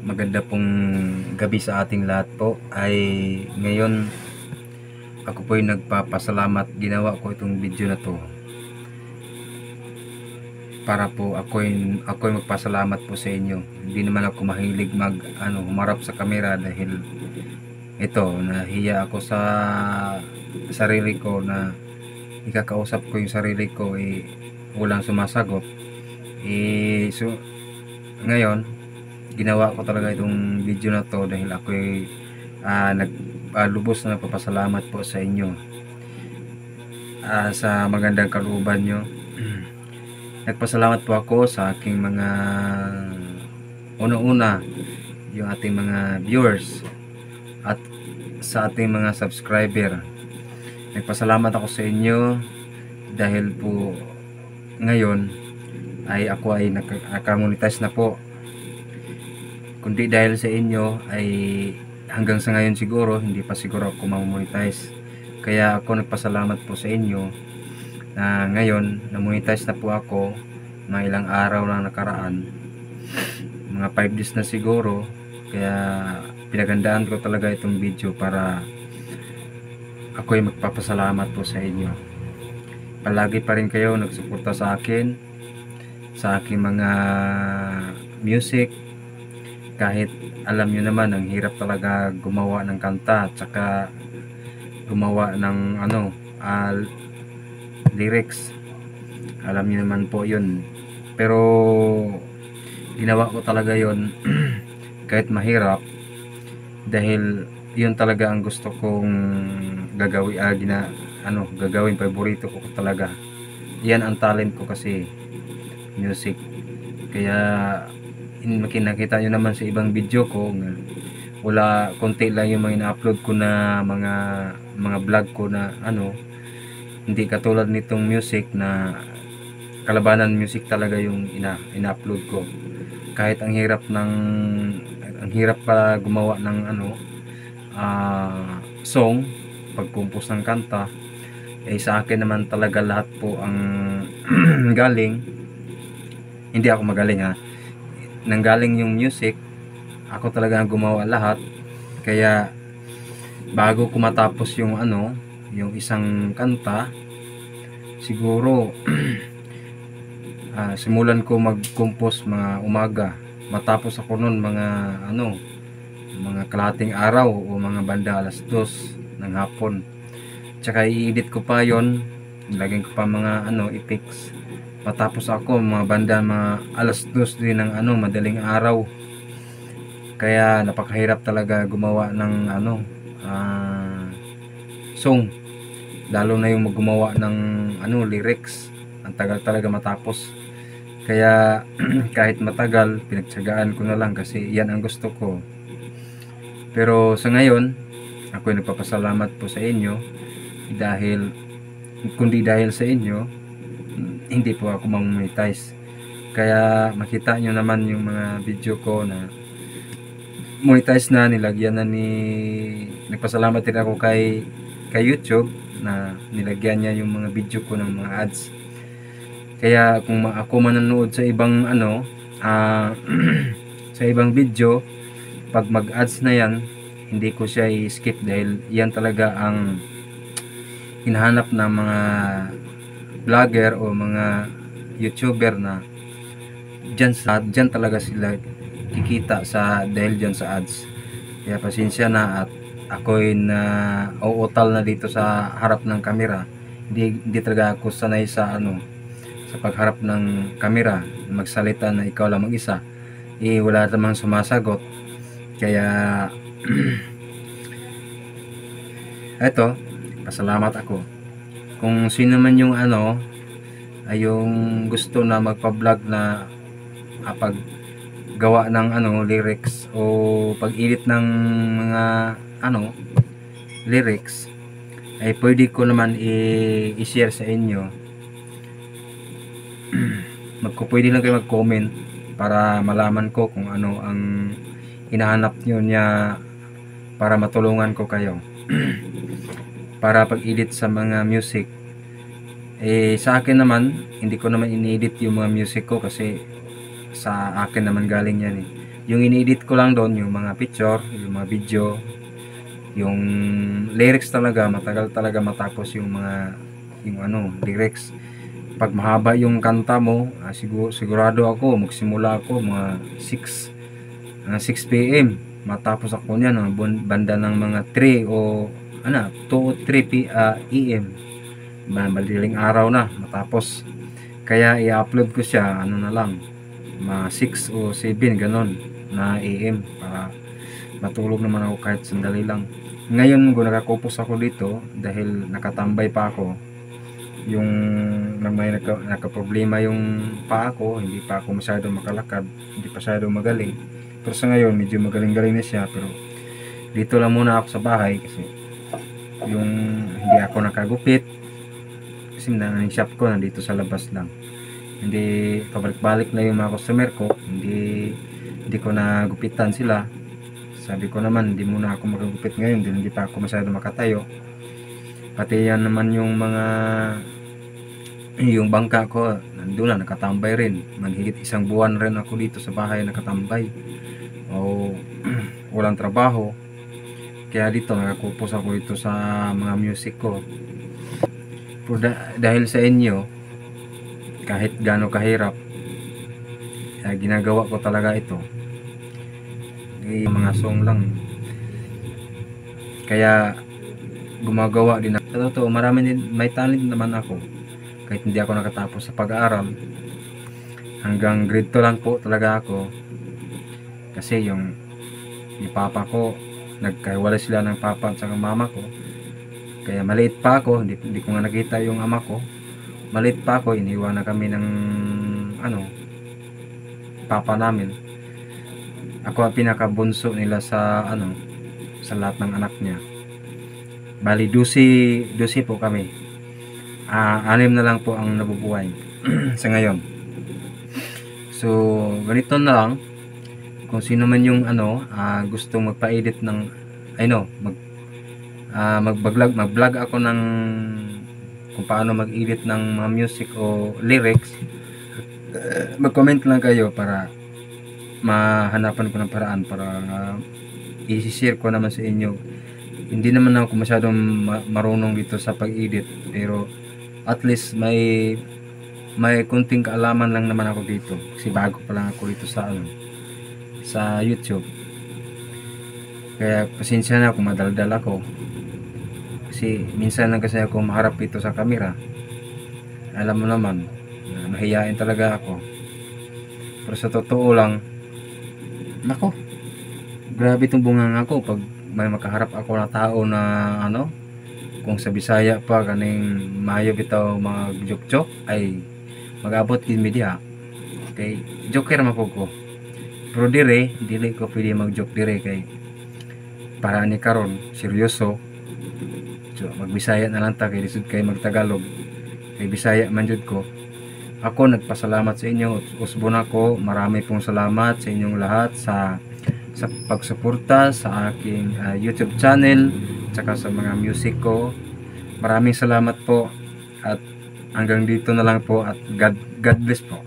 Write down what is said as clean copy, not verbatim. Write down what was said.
Maganda pong gabi sa ating lahat po. Ay ngayon ako po ay nagpapasalamat. Ginawa ko itong video na to para po ako ay magpasalamat po sa inyo. Hindi naman ako mahilig humarap sa kamera dahil ito, nahiya ako sa sarili ko na ikakausap ko yung sarili ko, walang sumasagot. So ngayon ginawa ko talaga itong video na to dahil ako ay lubos na nagpapasalamat po sa inyo sa magandang kalooban nyo. Nagpasalamat po ako sa aking mga una-una, yung ating mga viewers at sa ating mga subscriber. Nagpasalamat ako sa inyo dahil po ngayon ay ako ay nakamonetize na po. Kundi dahil sa inyo ay hanggang sa ngayon siguro hindi pa siguro ako ma-monetize. Kaya ako nagpasalamat po sa inyo na ngayon na-monetize na po ako mga ilang araw na nakaraan, mga 5 days na siguro. Kaya pinagandaan ko talaga itong video para ako ay magpapasalamat po sa inyo. Palagi pa rin kayo nagsuporta sa akin, sa aking mga music, kahit alam nyo naman ang hirap talaga gumawa ng kanta at saka gumawa ng lyrics. Alam niyo naman po yun, pero ginawa ko talaga yun kahit mahirap dahil yun talaga ang gusto kong gagawin, paborito ko talaga yan, ang talent ko kasi music. Kaya nakita nyo naman sa ibang video ko wala, konti lang yung mga ina-upload ko na mga vlog ko na hindi katulad nitong music na Kalabanan Music talaga yung ina-upload ko. Kahit ang hirap pa gumawa ng song, pag-compose ng kanta, sa akin naman talaga lahat po ang galing. Hindi ako magaling nanggaling yung music, ako talaga ang gumawa lahat. Kaya bago ko matapos yung yung isang kanta, siguro simulan ko mag-compose mga umaga, matapos ako nun mga kalahating araw o mga banda alas 2 ng hapon. Tsaka i-edit ko pa yon, lagyan ko pa mga effects. Matapos ako mga banda mga alas 2 din ng madaling araw. Kaya napakahirap talaga gumawa ng song, lalo na yung gumawa ng lyrics. Ang tagal talaga matapos. Kaya kahit matagal, pinagtiyagaan ko na lang kasi yan ang gusto ko. Pero sa ngayon, ako ay nagpapasalamat po sa inyo dahil kundi dahil sa inyo hindi po ako ma-monetize. Kaya makita nyo naman yung mga video ko na monetize na, nilagyan na nagpasalamat din ako kay YouTube na nilagyan niya yung mga video ko ng mga ads. Kaya kung ako manonood sa ibang sa ibang video, pag mag-ads na yan, hindi ko siya i-skip dahil yan talaga ang hinahanap ng mga vlogger o mga YouTuber na dyan talaga sila kikita dahil dyan sa ads. Kaya pasensya na at ako'y na uutal na dito sa harap ng kamera. Hindi talaga ako sanay sa pagharap ng kamera, magsalita na ikaw lang mag-isa, wala namang sumasagot. Kaya eto, pasalamat ako. Kung sino man yung ay yung gusto na magpa-vlog na paggawa ng lyrics o pag-edit ng mga lyrics, ay pwede ko naman i-share sa inyo. Pwede lang kayo mag-comment para malaman ko kung ano ang hinahanap nyo niya para matulungan ko kayo para pag-edit sa mga music. Sa akin naman, hindi ko naman in-edit yung mga music ko kasi sa akin naman galing yan Yung ini-edit ko lang doon yung mga picture, yung mga video, yung lyrics talaga matagal talaga matapos yung mga yung lyrics. Pag mahaba yung kanta mo, sigurado ako magsimula ako mga 6 PM, matapos ako niyan banda ng mga 3 o 2 o 3 AM, madaling araw na matapos. Kaya i-upload ko siya na lang mga 6 o 7 ganon na AM para matulog naman ako kahit sandali lang. Ngayon nakakupos ako dito dahil nakatambay pa ako. Yung may nakaproblema yung paa ko, hindi pa ako masyado makalakad, hindi pa masyado magaling. Pero sa ngayon medyo magaling-galing na siya. Pero dito lang muna ako sa bahay kasi yung hindi ako nakagupit kasi ang shop ko nandito sa labas lang. Hindi pabalik-balik na yung mga customer ko, hindi ko nagupitan sila. Sabi ko naman hindi muna ako magagupit ngayon dahil hindi pa ako masyado makatayo. Pati yan naman yung bangka ko nandun na nakatambay rin. Manhigit 1 buwan rin ako dito sa bahay nakatambay o walang trabaho. Kaya dito nakakupos ako dito sa mga music ko. Pero dahil sa inyo, kahit gaano kahirap, ginagawa ko talaga ito. Mga song lang. Kaya gumagawa din ako. Sa totoo, may talent naman ako. Kahit hindi ako nakatapos sa pag-aaral, hanggang grade 2 lang po talaga ako. Kasi yung papa ko, nagkahiwalay sila ng papa at saka mama ko. Kaya maliit pa ako, hindi ko nga nakita yung ama ko. Maliit pa ako, iniwan na kami ng papa namin. Ako ang pinakabunso nila sa sa lahat ng anak niya. Bali 12 po kami. 6 na lang po ang nabubuhay sa ngayon. So ganito na lang, kung sino man yung gustong magpa-edit ng mag-vlog ako ng kung paano mag-edit ng mga music o lyrics, mag-comment lang kayo para mahanapan ko ng paraan para i-share ko naman sa inyo. Hindi naman ako masyadong marunong dito sa pag-edit, pero at least may kunting kaalaman lang naman ako dito kasi bago pa lang ako dito sa YouTube. Kaya pasensya na kung madaldal ako kasi minsan lang kasi ako maharap ito sa camera. Alam mo naman, mahihain talaga ako. Pero sa totoo lang, nako, grabe itong bunganga ko pag may makaharap ako na tao na kung sa Bisaya pa kaning mayo bitaw mga joke ay mag-abot din media. Okay, joker man ko. Pero dili ko pwede mag-joke dire kay para ni karon seryoso. So mag-Bisaya na lang ta kay lisod kay mag-Tagalog. Kay Bisaya man jud ko. Ako nagpasalamat sa inyo, usbon ako. Marami pong salamat sa inyong lahat sa pagsuporta sa aking YouTube channel tsaka sa mga music ko. Maraming salamat po at hanggang dito na lang po at God bless po.